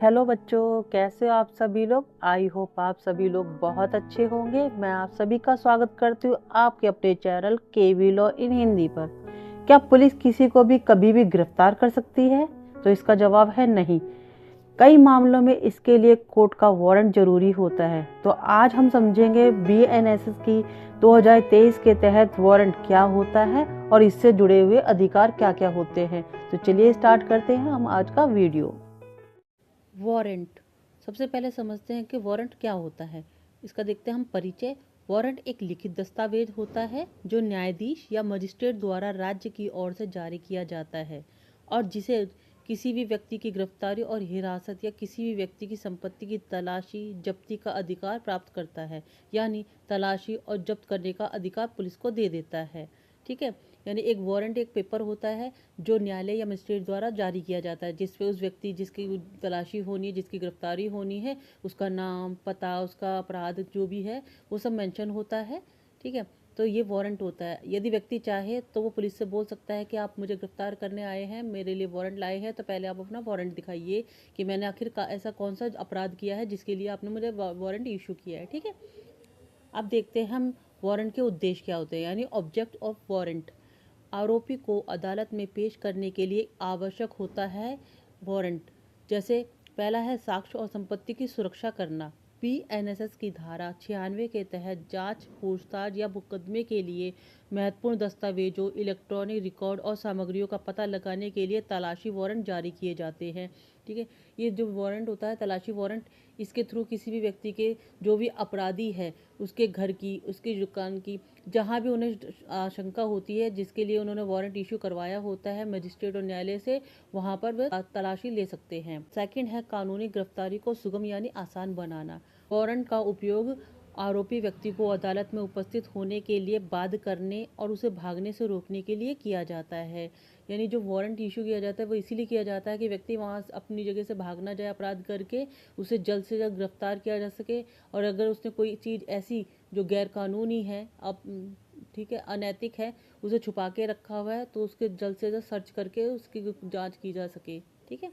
Hello बच्चों, कैसे हो आप सभी लोग। आई होप आप सभी लोग बहुत अच्छे होंगे। मैं आप सभी का स्वागत करती हूँ आपके अपने channel KV law in Hindi पर। क्या पुलिस किसी को भी कभी भी गिरफ्तार कर सकती है? तो इसका जवाब है नहीं। कई मामलों में इसके लिए कोर्ट का वारंट जरूरी होता है। तो आज हम समझेंगे बीएनएसएस की 2023 के तहत वारंट क्या होता है और इससे जुड़े हुए अधिकार क्या क्या होते हैं। तो चलिए स्टार्ट करते हैं हम आज का वीडियो। वारंट। सबसे पहले समझते हैं कि वारंट क्या होता है। इसका देखते हैं हम परिचय। वारंट एक लिखित दस्तावेज होता है जो न्यायाधीश या मजिस्ट्रेट द्वारा राज्य की ओर से जारी किया जाता है और जिसे किसी भी व्यक्ति की गिरफ्तारी और हिरासत या किसी भी व्यक्ति की संपत्ति की तलाशी जब्ती का अधिकार प्राप्त करता है। यानी तलाशी और जब्त करने का अधिकार पुलिस को दे देता है। ठीक है। यानी एक वारंट एक पेपर होता है जो न्यायालय या मजिस्ट्रेट द्वारा जारी किया जाता है, जिसपे उस व्यक्ति जिसकी तलाशी होनी है, जिसकी गिरफ्तारी होनी है, उसका नाम, पता, उसका अपराध जो भी है वो सब मेंशन होता है। ठीक है। तो ये वारंट होता है। यदि व्यक्ति चाहे तो वो पुलिस से बोल सकता है कि आप मुझे गिरफ्तार करने आए हैं, मेरे लिए वारंट लाए हैं, तो पहले आप अपना वारंट दिखाइए कि मैंने आखिर ऐसा कौन सा अपराध किया है जिसके लिए आपने मुझे वारंट इशू किया है। ठीक है। अब देखते हैं हम वारंट के उद्देश्य क्या होते हैं, यानी ऑब्जेक्ट ऑफ वारंट। आरोपी को अदालत में पेश करने के लिए आवश्यक होता है वारंट। जैसे पहला है साक्ष्य और संपत्ति की सुरक्षा करना। बीएनएसएस की धारा 96 के तहत जांच, पूछताछ या मुकदमे के लिए महत्वपूर्ण दस्तावेजों, इलेक्ट्रॉनिक रिकॉर्ड और सामग्रियों का पता लगाने के लिए तलाशी वारंट जारी किए जाते हैं। ठीक है। ये जो वारंट होता है तलाशी वारंट, इसके थ्रू किसी भी व्यक्ति के जो भी अपराधी है उसके घर की, उसकी दुकान की, जहाँ भी उन्हें आशंका होती है जिसके लिए उन्होंने वारंट इशू करवाया होता है मजिस्ट्रेट और न्यायालय से, वहाँ पर वे तलाशी ले सकते हैं। सेकंड है कानूनी गिरफ्तारी को सुगम यानी आसान बनाना। वारंट का उपयोग आरोपी व्यक्ति को अदालत में उपस्थित होने के लिए बाध्य करने और उसे भागने से रोकने के लिए किया जाता है। यानी जो वारंट इशू किया जाता है वो इसीलिए किया जाता है कि व्यक्ति वहाँ अपनी जगह से भाग ना जाए अपराध करके, उसे जल्द से जल्द गिरफ्तार किया जा सके। और अगर उसने कोई चीज़ ऐसी जो गैर कानूनी है, अब ठीक है, अनैतिक है, उसे छुपा के रखा हुआ है, तो उसके जल्द से जल्द सर्च करके उसकी जांच की जा सके। ठीक है।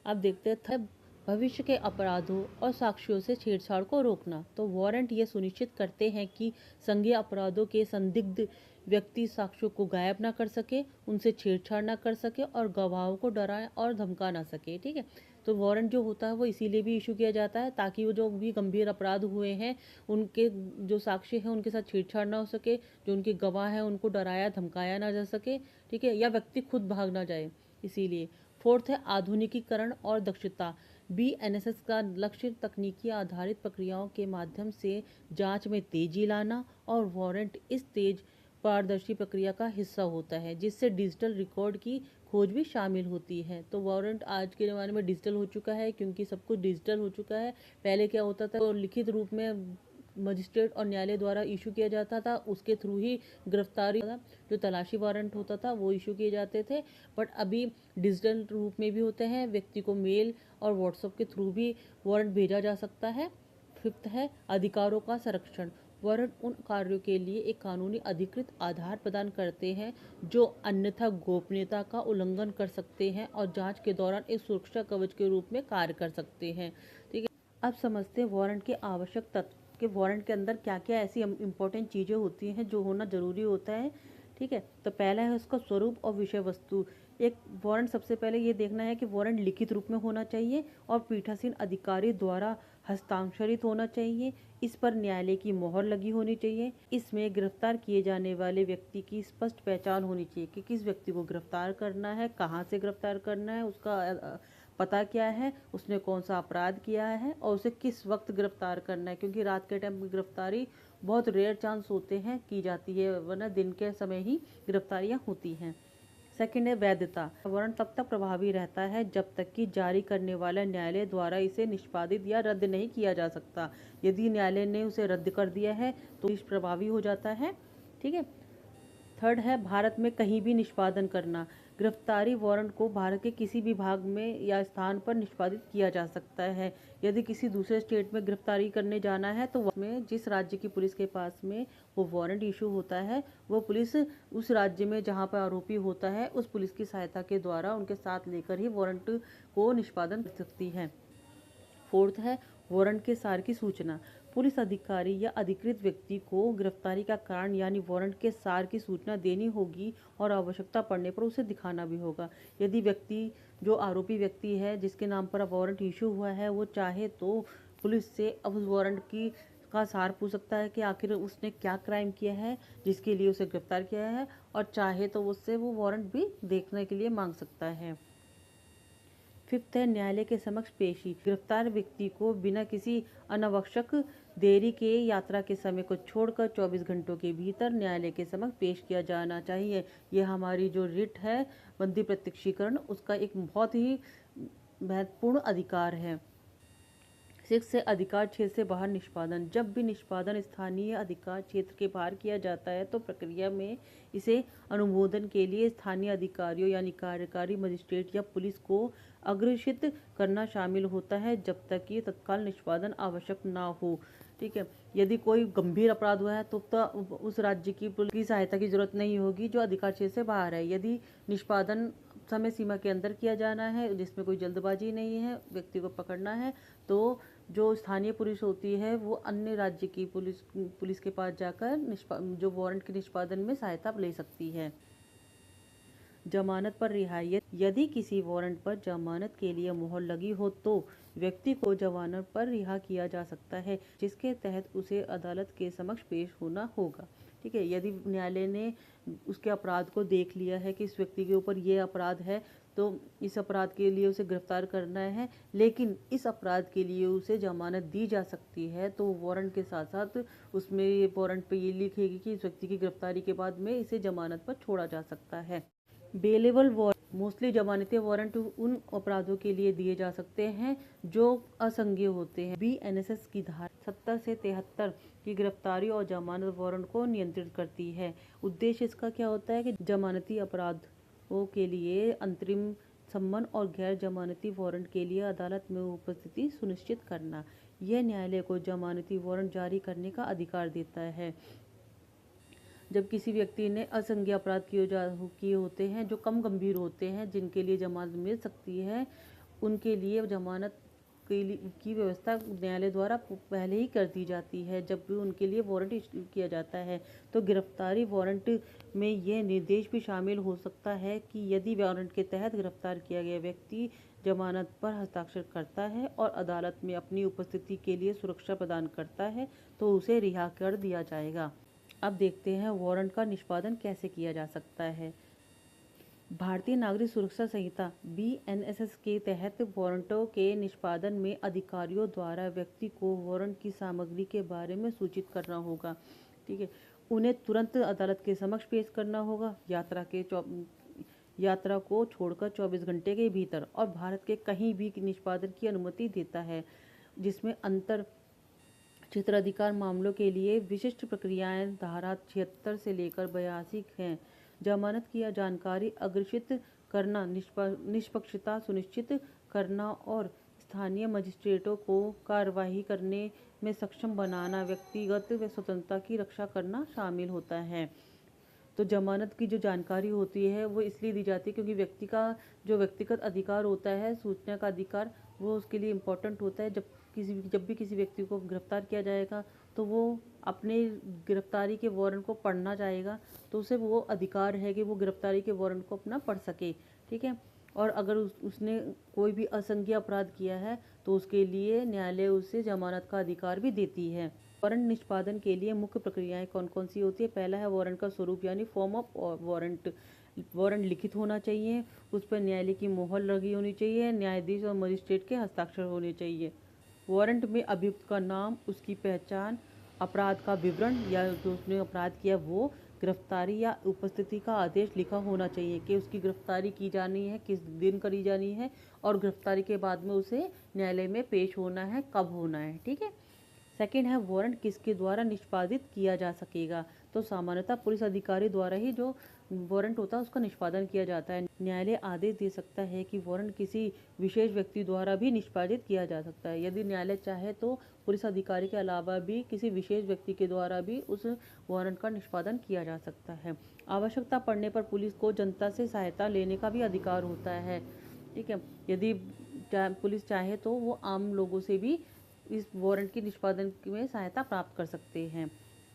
अब देखते हैं भविष्य के अपराधों और साक्ष्यों से छेड़छाड़ को रोकना। तो वारंट ये सुनिश्चित करते हैं कि संज्ञेय अपराधों के संदिग्ध व्यक्ति साक्ष्यों को गायब ना कर सके, उनसे छेड़छाड़ ना कर सके और गवाहों को डराए और धमका ना सके। ठीक है। तो वारंट जो होता है वो इसीलिए भी इशू किया जाता है ताकि वो जो भी गंभीर अपराध हुए हैं उनके जो साक्षी हैं उनके साथ छेड़छाड़ ना हो सके, जो उनके गवाह हैं उनको डराया धमकाया ना जा सके। ठीक है। या व्यक्ति खुद भाग ना जाए, इसीलिए। फोर्थ है आधुनिकीकरण और दक्षता। बीएनएसएस का लक्ष्य तकनीकी आधारित प्रक्रियाओं के माध्यम से जांच में तेजी लाना और वारंट इस तेज पारदर्शी प्रक्रिया का हिस्सा होता है जिससे डिजिटल रिकॉर्ड की खोज भी शामिल होती है। तो वारंट आज के ज़माने में डिजिटल हो चुका है क्योंकि सब कुछ डिजिटल हो चुका है। पहले क्या होता था, तो लिखित रूप में मजिस्ट्रेट और न्यायालय द्वारा इशू किया जाता था, उसके थ्रू ही गिरफ्तारी, जो तलाशी वारंट होता था वो इशू किए जाते थे। बट अभी डिजिटल रूप में भी होते हैं, व्यक्ति को मेल और व्हाट्सएप के थ्रू भी वारंट भेजा जा सकता है। फिफ्थ है अधिकारों का संरक्षण। वारंट उन कार्यों के लिए एक कानूनी अधिकृत आधार प्रदान करते हैं जो अन्यथा गोपनीयता का उल्लंघन कर सकते हैं और जांच के दौरान एक सुरक्षा कवच के रूप में कार्य कर सकते हैं। ठीक है। अब समझते हैं वारंट के आवश्यक तत्व कि वारंट के अंदर क्या क्या ऐसी इंपॉर्टेंट चीज़ें होती हैं जो होना ज़रूरी होता है। ठीक है। तो पहला है उसका स्वरूप और विषय वस्तु। एक वारंट सबसे पहले ये देखना है कि वारंट लिखित रूप में होना चाहिए और पीठासीन अधिकारी द्वारा हस्ताक्षरित होना चाहिए। इस पर न्यायालय की मोहर लगी होनी चाहिए। इसमें गिरफ्तार किए जाने वाले व्यक्ति की स्पष्ट पहचान होनी चाहिए कि किस व्यक्ति को गिरफ्तार करना है, कहाँ से गिरफ्तार करना है, उसका पता क्या है, उसने कौन सा अपराध किया है और उसे किस वक्त गिरफ्तार करना है। क्योंकि रात के टाइम में गिरफ्तारी बहुत रेयर चांस होते हैं की जाती है, वरना दिन के समय ही गिरफ्तारियां होती हैं। सेकंड है वैधता। वारंट तब तक प्रभावी रहता है जब तक कि जारी करने वाला न्यायालय द्वारा इसे निष्पादित या रद्द नहीं किया जा सकता। यदि न्यायालय ने उसे रद्द कर दिया है तो प्रभावी हो जाता है। ठीक है। थर्ड है भारत में कहीं भी निष्पादन करना। गिरफ्तारी वारंट को भारत के किसी भी भाग में या स्थान पर निष्पादित किया जा सकता है। यदि किसी दूसरे स्टेट में गिरफ्तारी करने जाना है तो में जिस राज्य की पुलिस के पास में वो वारंट इशू होता है, वो पुलिस उस राज्य में जहाँ पर आरोपी होता है उस पुलिस की सहायता के द्वारा उनके साथ लेकर ही वारंट को निष्पादन कर सकती है। फोर्थ है वारंट के सार की सूचना। पुलिस अधिकारी या अधिकृत व्यक्ति को गिरफ्तारी का कारण यानी वारंट के सार की सूचना देनी होगी और आवश्यकता पड़ने पर उसे दिखाना भी होगा। यदि व्यक्ति जो आरोपी व्यक्ति है जिसके नाम पर वारंट इशू हुआ है वो चाहे तो पुलिस से अब उस वारंट की का सार पूछ सकता है कि आखिर उसने क्या क्राइम किया है जिसके लिए उसे गिरफ्तार किया है, और चाहे तो उससे वो वारंट भी देखने के लिए मांग सकता है। फिफ्थ है न्यायालय के समक्ष पेशी। गिरफ्तार व्यक्ति को बिना किसी अनावश्यक देरी के यात्रा के समय को छोड़कर 24 घंटों के भीतर न्यायालय के समक्ष पेश किया जाना चाहिए। यह हमारी जो रिट है बंदी प्रत्यक्षीकरण उसका एक बहुत ही महत्वपूर्ण अधिकार है। 6 से अधिकार क्षेत्र से बाहर निष्पादन। जब भी निष्पादन स्थानीय अधिकार क्षेत्र के बाहर किया जाता है तो प्रक्रिया में इसे अनुमोदन के लिए स्थानीय अधिकारियों यानी कार्यकारी मजिस्ट्रेट या पुलिस को अग्रेषित करना शामिल होता है जब तक कि तत्काल निष्पादन आवश्यक ना हो। ठीक है, यदि कोई गंभीर अपराध हुआ है तो उस राज्य की पुलिस की सहायता की जरूरत नहीं होगी जो अधिकार क्षेत्र से बाहर है। यदि निष्पादन समय सीमा के अंदर किया जाना है जिसमें कोई जल्दबाजी नहीं है, व्यक्ति को पकड़ना है, तो जो स्थानीय पुलिस होती है वो अन्य राज्य की पुलिस के पास जाकर जो वारंट के निष्पादन में सहायता ले सकती है। जमानत पर रिहाई। यदि किसी वारंट पर जमानत के लिए मोहर लगी हो तो व्यक्ति को जमानत पर रिहा किया जा सकता है जिसके तहत उसे अदालत के समक्ष पेश होना होगा। ठीक है, यदि न्यायालय ने उसके अपराध को देख लिया है कि इस व्यक्ति के ऊपर ये अपराध है तो इस अपराध के लिए उसे गिरफ्तार करना है, लेकिन इस अपराध के लिए उसे जमानत दी जा सकती है, तो वारंट के साथ साथ उसमें ये वारंट पे ये लिखेगी कि इस व्यक्ति की गिरफ्तारी के बाद में इसे जमानत पर छोड़ा जा सकता है। Bailable warrant. मोस्टली जमानती वारंट उन अपराधों के लिए दिए जा सकते हैं जो असंज्ञेय होते हैं। BNSS की धारा 70 से 73 की गिरफ्तारी और जमानत वारंट को नियंत्रित करती है। उद्देश्य इसका क्या होता है कि जमानती अपराधों के लिए अंतरिम सम्मन और गैर जमानती वारंट के लिए अदालत में उपस्थिति सुनिश्चित करना। यह न्यायालय को जमानती वारंट जारी करने का अधिकार देता है जब किसी व्यक्ति ने असंज्ञेय अपराध किए होते हैं जो कम गंभीर होते हैं जिनके लिए जमानत मिल सकती है, उनके लिए जमानत की व्यवस्था न्यायालय द्वारा पहले ही कर दी जाती है जब भी उनके लिए वारंट इशू किया जाता है। तो गिरफ्तारी वारंट में यह निर्देश भी शामिल हो सकता है कि यदि वारंट के तहत गिरफ्तार किया गया व्यक्ति जमानत पर हस्ताक्षर करता है और अदालत में अपनी उपस्थिति के लिए सुरक्षा प्रदान करता है तो उसे रिहा कर दिया जाएगा। अब देखते हैं वारंट का निष्पादन कैसे किया जा सकता है। भारतीय नागरिक सुरक्षा संहिता BNSS के तहत वारंटों के निष्पादन में अधिकारियों द्वारा व्यक्ति को वारंट की सामग्री के बारे में सूचित करना होगा। ठीक है, उन्हें तुरंत अदालत के समक्ष पेश करना होगा यात्रा को छोड़कर 24 घंटे के भीतर, और भारत के कहीं भी निष्पादन की अनुमति देता है जिसमें अंतर क्षेत्राधिकार मामलों के लिए विशिष्ट प्रक्रियाएं धारा 76 से लेकर 82 हैं। जमानत की जानकारी अग्रेषित करना, निष्पक्षता सुनिश्चित करना और स्थानीय मजिस्ट्रेटों को कार्यवाही करने में सक्षम बनाना, व्यक्तिगत स्वतंत्रता की रक्षा करना शामिल होता है। तो जमानत की जो जानकारी होती है वो इसलिए दी जाती है क्योंकि व्यक्ति का जो व्यक्तिगत अधिकार होता है, सूचना का अधिकार, वो उसके लिए इम्पोर्टेंट होता है। जब भी किसी व्यक्ति को गिरफ्तार किया जाएगा तो वो अपने गिरफ्तारी के वारंट को पढ़ना चाहेगा, तो उसे वो अधिकार है कि वो गिरफ्तारी के वारंट को अपना पढ़ सके। ठीक है, और अगर उसने कोई भी असंज्ञेय अपराध किया है तो उसके लिए न्यायालय उसे जमानत का अधिकार भी देती है। वारंट निष्पादन के लिए मुख्य प्रक्रियाएं कौन कौन सी होती है। पहला है वारंट का स्वरूप यानी फॉर्म ऑफ वारंट। वारंट लिखित होना चाहिए, उस पर न्यायालय की मोहर लगी होनी चाहिए, न्यायाधीश और मजिस्ट्रेट के हस्ताक्षर होने चाहिए। वारंट में अभियुक्त का नाम, उसकी पहचान, अपराध का विवरण या जो उसने अपराध किया वो, गिरफ्तारी या उपस्थिति का आदेश लिखा होना चाहिए कि उसकी गिरफ्तारी की जानी है, किस दिन करी जानी है, और गिरफ्तारी के बाद में उसे न्यायालय में पेश होना है, कब होना है। ठीक है, सेकेंड है वारंट किसके द्वारा निष्पादित किया जा सकेगा। तो सामान्यतः पुलिस अधिकारी द्वारा ही जो वारंट होता है उसका निष्पादन किया जाता है। न्यायालय आदेश दे सकता है कि वारंट किसी विशेष व्यक्ति द्वारा भी निष्पादित किया जा सकता है। यदि न्यायालय चाहे तो पुलिस अधिकारी के अलावा भी किसी विशेष व्यक्ति के द्वारा भी उस वारंट का निष्पादन किया जा सकता है। आवश्यकता पड़ने पर पुलिस को जनता से सहायता लेने का भी अधिकार होता है। ठीक है, यदि पुलिस चाहे तो वो आम लोगों से भी इस वारंट की निष्पादन में सहायता प्राप्त कर सकते हैं।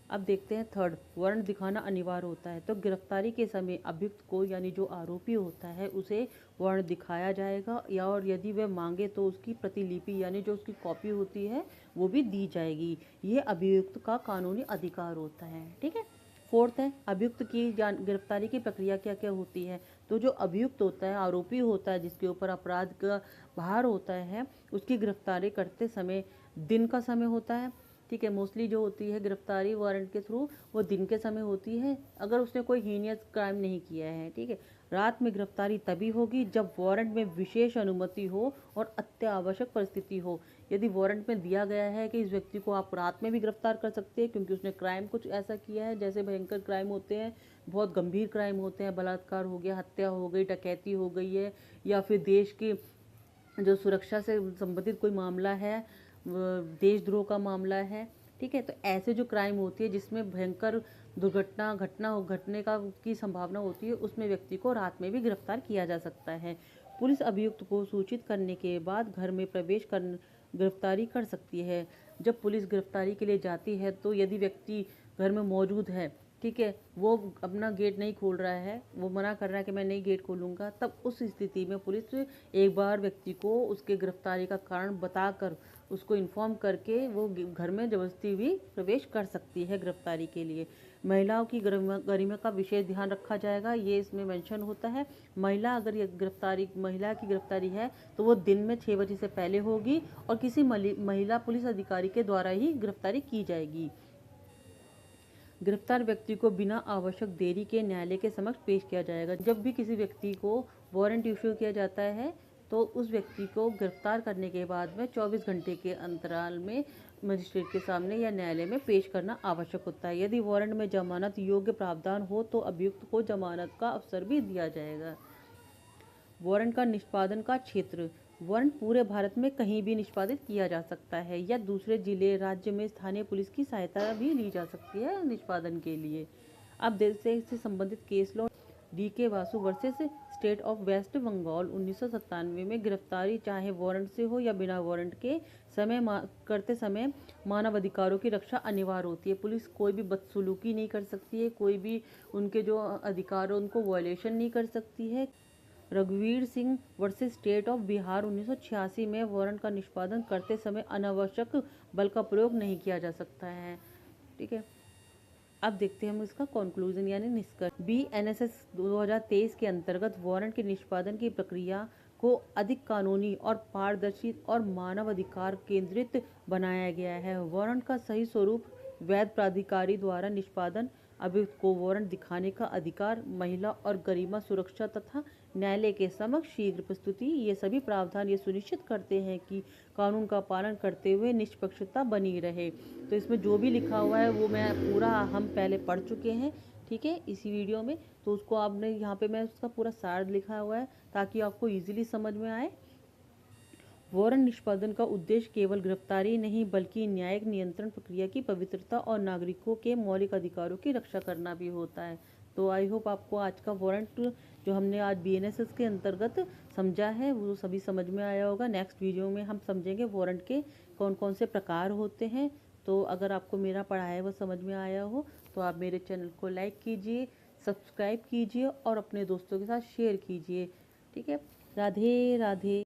अब देखते हैं थर्ड, वारंट दिखाना अनिवार्य होता है। तो गिरफ्तारी के समय अभियुक्त को यानी जो आरोपी होता है उसे वारंट दिखाया जाएगा, या और यदि वह मांगे तो उसकी प्रतिलिपि यानी जो उसकी कॉपी होती है वो भी दी जाएगी। ये अभियुक्त का कानूनी अधिकार होता है। ठीक है। फोर्थ है, अभियुक्त की गिरफ्तारी की प्रक्रिया क्या क्या होती है। तो जो अभियुक्त होता है, आरोपी होता है, जिसके ऊपर अपराध का भार होता है, उसकी गिरफ्तारी करते समय दिन का समय होता है। ठीक है। मोस्टली जो होती है गिरफ्तारी वारंट के थ्रू वो दिन के समय होती है, अगर उसने कोई हीनियस क्राइम नहीं किया है। ठीक है। रात में गिरफ्तारी तभी होगी जब वारंट में विशेष अनुमति हो और अत्यावश्यक परिस्थिति हो। यदि वारंट में दिया गया है कि इस व्यक्ति को आप रात में भी गिरफ्तार कर सकते हैं क्योंकि उसने क्राइम कुछ ऐसा किया है, जैसे भयंकर क्राइम होते हैं, बहुत गंभीर क्राइम होते हैं, बलात्कार हो गया, हत्या हो गई, डकैती हो गई है, या फिर देश की जो सुरक्षा से संबंधित कोई मामला है, देशद्रोह का मामला है। ठीक है। तो ऐसे जो क्राइम होती है जिसमें भयंकर घटने का की संभावना होती है, उसमें व्यक्ति को रात में भी गिरफ्तार किया जा सकता है। पुलिस अभियुक्त को सूचित करने के बाद घर में प्रवेश कर गिरफ्तारी कर सकती है। जब पुलिस गिरफ्तारी के लिए जाती है तो यदि व्यक्ति घर में मौजूद है, ठीक है, वो अपना गेट नहीं खोल रहा है, वो मना कर रहा है कि मैं नहीं गेट खोलूँगा, तब उस स्थिति में पुलिस एक बार व्यक्ति को उसके गिरफ्तारी का कारण बताकर उसको इन्फॉर्म करके वो घर में जबरदस्ती भी प्रवेश कर सकती है गिरफ्तारी के लिए। महिलाओं की गरिमा का विशेष ध्यान रखा जाएगा, ये इसमें मेंशन होता है। महिला की गिरफ्तारी है तो वो दिन में 6 बजे से पहले होगी और किसी महिला पुलिस अधिकारी के द्वारा ही गिरफ्तारी की जाएगी। गिरफ्तार व्यक्ति को बिना आवश्यक देरी के न्यायालय के समक्ष पेश किया जाएगा। जब भी किसी व्यक्ति को वारंट इशू किया जाता है तो उस व्यक्ति को गिरफ्तार करने के बाद में 24 घंटे के अंतराल में मजिस्ट्रेट के सामने या न्यायालय में पेश करना आवश्यक होता है। यदि वारंट में जमानत योग्य प्रावधान हो तो अभियुक्त को जमानत का अवसर भी दिया जाएगा। वारंट का निष्पादन का क्षेत्र, वारंट पूरे भारत में कहीं भी निष्पादित किया जा सकता है या दूसरे जिले राज्य में स्थानीय पुलिस की सहायता भी ली जा सकती है निष्पादन के लिए। अब देश से संबंधित case law DK Vasu versus state of West Bengal 1997 में गिरफ्तारी चाहे वारंट से हो या बिना वारंट के करते समय मानव अधिकारों की रक्षा अनिवार्य होती है। पुलिस कोई भी बदसलूकी नहीं कर सकती है, कोई भी उनके जो अधिकार है उनको वायलेशन नहीं कर सकती है। रघुवीर Singh versus state of Bihar 1986 में वारंट का निष्पादन करते समय अनावश्यक बल का प्रयोग नहीं किया जा सकता है। ठीक है। अब देखते हैं हम इसका कंक्लूजन यानी निष्कर्ष। BNSS 2023 के अंतर्गत वारंट के निष्पादन की प्रक्रिया को अधिक कानूनी और पारदर्शी और मानव अधिकार केंद्रित बनाया गया है। वारंट का सही स्वरूप, वैध प्राधिकारी द्वारा निष्पादन, अभियुक्त को वारंट दिखाने का अधिकार, महिला और गरिमा सुरक्षा तथा न्यायालय के समक्ष शीघ्र प्रस्तुति, ये सभी प्रावधान ये सुनिश्चित करते हैं कि कानून का पालन करते हुए निष्पक्षता बनी रहे। तो इसमें जो भी लिखा हुआ है वो हम पहले पढ़ चुके हैं। ठीक है, इसी वीडियो में। तो उसको आपने यहाँ पे मैं उसका पूरा सार लिखा हुआ है ताकि आपको ईजिली समझ में आए। वारंट निष्पादन का उद्देश्य केवल गिरफ्तारी नहीं बल्कि न्यायिक नियंत्रण प्रक्रिया की पवित्रता और नागरिकों के मौलिक अधिकारों की रक्षा करना भी होता है। तो आई होप आपको आज का वारंट जो हमने आज BNSS के अंतर्गत समझा है वो सभी समझ में आया होगा। नेक्स्ट वीडियो में हम समझेंगे वारंट के कौन कौन से प्रकार होते हैं। तो अगर आपको मेरा पढ़ाया वो समझ में आया हो तो आप मेरे चैनल को लाइक कीजिए, सब्सक्राइब कीजिए और अपने दोस्तों के साथ शेयर कीजिए। ठीक है। राधे राधे।